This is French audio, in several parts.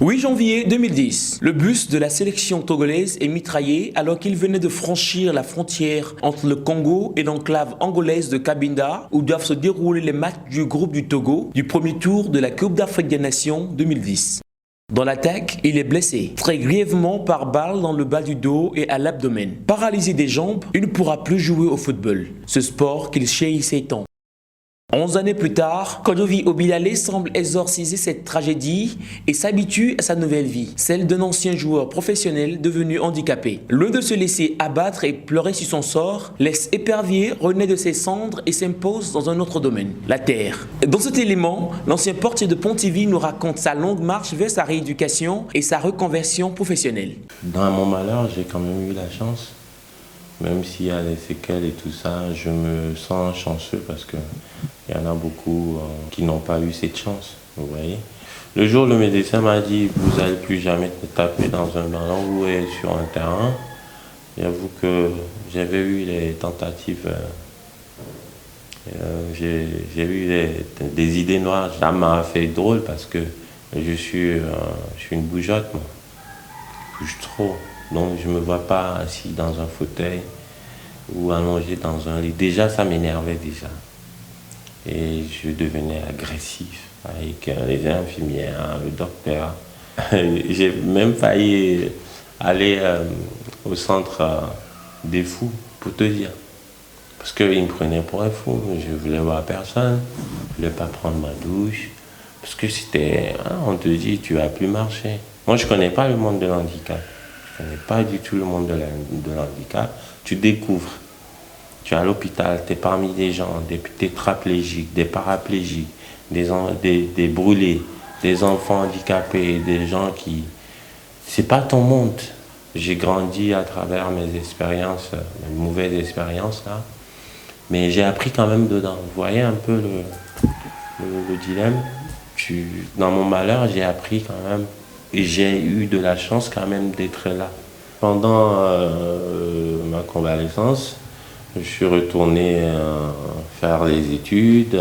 8 janvier 2010, le bus de la sélection togolaise est mitraillé alors qu'il venait de franchir la frontière entre le Congo et l'enclave angolaise de Cabinda où doivent se dérouler les matchs du groupe du Togo du premier tour de la Coupe d'Afrique des Nations 2010. Dans l'attaque, il est blessé, très grièvement par balle dans le bas du dos et à l'abdomen. Paralysé des jambes, il ne pourra plus jouer au football, ce sport qu'il chérissait tant. 11 années plus tard, Kodovi Obilale semble exorciser cette tragédie et s'habitue à sa nouvelle vie, celle d'un ancien joueur professionnel devenu handicapé. Loin de se laisser abattre et pleurer sur son sort, l'ex-épervier renaît de ses cendres et s'impose dans un autre domaine, la terre. Dans cet élément, l'ancien portier de Pontivy nous raconte sa longue marche vers sa rééducation et sa reconversion professionnelle. Dans mon malheur, j'ai quand même eu la chance. Même s'il y a des séquelles et tout ça, je me sens chanceux parce qu'il y en a beaucoup qui n'ont pas eu cette chance, vous voyez. Le jour où le médecin m'a dit « vous n'allez plus jamais te taper dans un ballon ou sur un terrain », j'avoue que j'avais eu les tentatives, j'ai eu des idées noires. Ça m'a fait drôle parce que je suis une bougeotte, moi. Je bouge trop. Donc je ne me vois pas assis dans un fauteuil ou allongé dans un lit. Déjà, ça m'énervait déjà. Et je devenais agressif avec les infirmières, le docteur. J'ai même failli aller au centre des fous, pour te dire. Parce qu'ils me prenaient pour un fou. Je ne voulais voir personne. Je ne voulais pas prendre ma douche. Parce que c'était... on te dit, tu ne vas plus marcher. Moi, je ne connais pas le monde de l'handicap. Je ne connais pas du tout le monde de l'handicap. Tu découvres. Tu es à l'hôpital, tu es parmi des gens, des tétraplégiques, des paraplégiques, des brûlés, des enfants handicapés, des gens qui... C'est pas ton monde. J'ai grandi à travers mes expériences, mes mauvaises expériences là. Mais j'ai appris quand même dedans. Vous voyez un peu le dilemme. Dans mon malheur, j'ai appris quand même. Et j'ai eu de la chance quand même d'être là. Pendant ma convalescence, je suis retourné faire des études,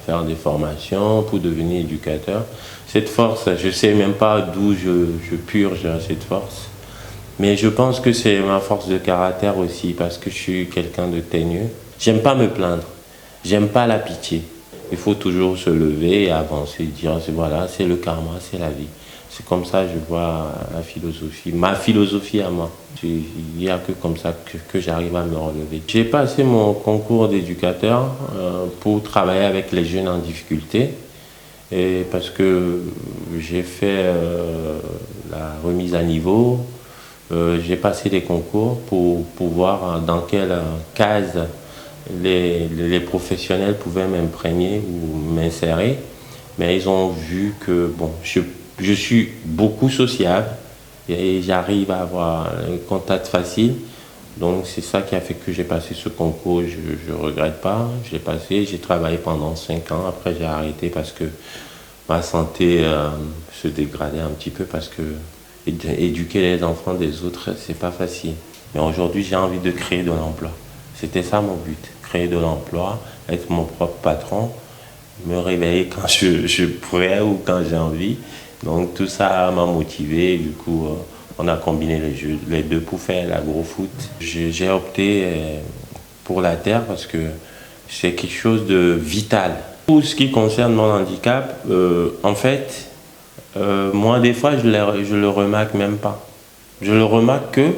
faire des formations pour devenir éducateur. Cette force, je ne sais même pas d'où je purge cette force. Mais je pense que c'est ma force de caractère aussi, parce que je suis quelqu'un de teigneux. J'aime pas me plaindre, j'aime pas la pitié. Il faut toujours se lever et avancer, dire voilà, c'est le karma, c'est la vie. C'est comme ça que je vois la philosophie, ma philosophie à moi. Il n'y a que comme ça que j'arrive à me relever. J'ai passé mon concours d'éducateur pour travailler avec les jeunes en difficulté. Et parce que j'ai fait la remise à niveau, j'ai passé des concours pour voir dans quelle case les professionnels pouvaient m'imprégner ou m'insérer. Mais ils ont vu que bon, je suis beaucoup sociable et j'arrive à avoir un contact facile. Donc c'est ça qui a fait que j'ai passé ce concours. Je ne regrette pas. Je l'ai passé. J'ai travaillé pendant 5 ans. Après j'ai arrêté parce que ma santé se dégradait un petit peu parce que éduquer les enfants des autres, c'est pas facile. Mais aujourd'hui j'ai envie de créer de l'emploi. C'était ça mon but. Créer de l'emploi, être mon propre patron, me réveiller quand je pourrais ou quand j'ai envie. Donc tout ça m'a motivé, du coup on a combiné les deux pour faire l'agro-foot. J'ai opté pour la terre parce que c'est quelque chose de vital. Pour ce qui concerne mon handicap, en fait, moi des fois je le remarque même pas. Je le remarque que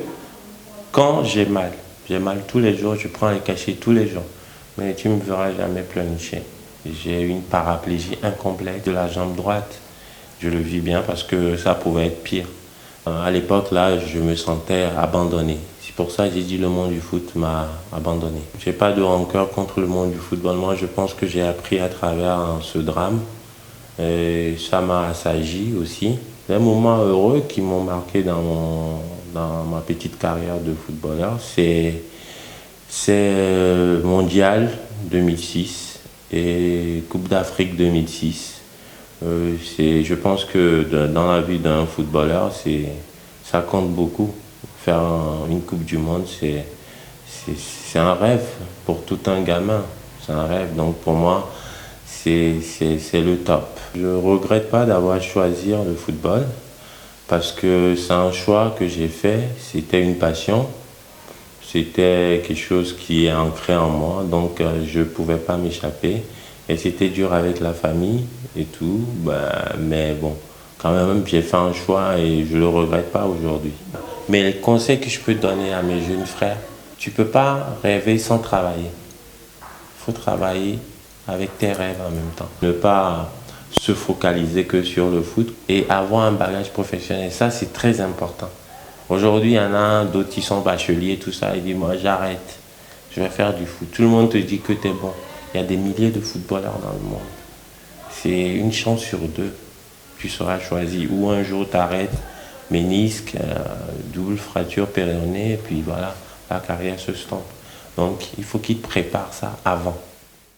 quand j'ai mal. J'ai mal tous les jours, je prends les cachets tous les jours. Mais tu ne me verras jamais pleurnicher. J'ai une paraplégie incomplète de la jambe droite. Je le vis bien parce que ça pouvait être pire. À l'époque, là, je me sentais abandonné. C'est pour ça que j'ai dit le monde du foot m'a abandonné. Je n'ai pas de rancœur contre le monde du football. Moi, je pense que j'ai appris à travers ce drame. Et ça m'a assagi aussi. Les moments heureux qui m'ont marqué dans ma petite carrière de footballeur, c'est Mondial 2006 et Coupe d'Afrique 2006. Je pense que dans la vie d'un footballeur, ça compte beaucoup. Faire une Coupe du Monde, c'est un rêve pour tout un gamin. C'est un rêve. Donc pour moi, c'est le top. Je ne regrette pas d'avoir choisi le football. parce que c'est un choix que j'ai fait, c'était une passion, c'était quelque chose qui est ancré en moi, donc je ne pouvais pas m'échapper. Et c'était dur avec la famille et tout, mais bon, quand même, j'ai fait un choix et je ne le regrette pas aujourd'hui. Mais les conseils que je peux donner à mes jeunes frères, tu ne peux pas rêver sans travailler. Il faut travailler avec tes rêves en même temps. Ne pas se focaliser que sur le foot et avoir un bagage professionnel. Ça, c'est très important. Aujourd'hui, il y en a d'autres qui sont bacheliers, tout ça. Ils disent, moi, j'arrête. Je vais faire du foot. Tout le monde te dit que tu es bon. Il y a des milliers de footballeurs dans le monde. C'est une chance sur deux. Tu seras choisi. Ou un jour, tu arrêtes, ménisque, double fracture périnée, et puis voilà, la carrière se stoppe. Donc, il faut qu'ils te préparent ça avant.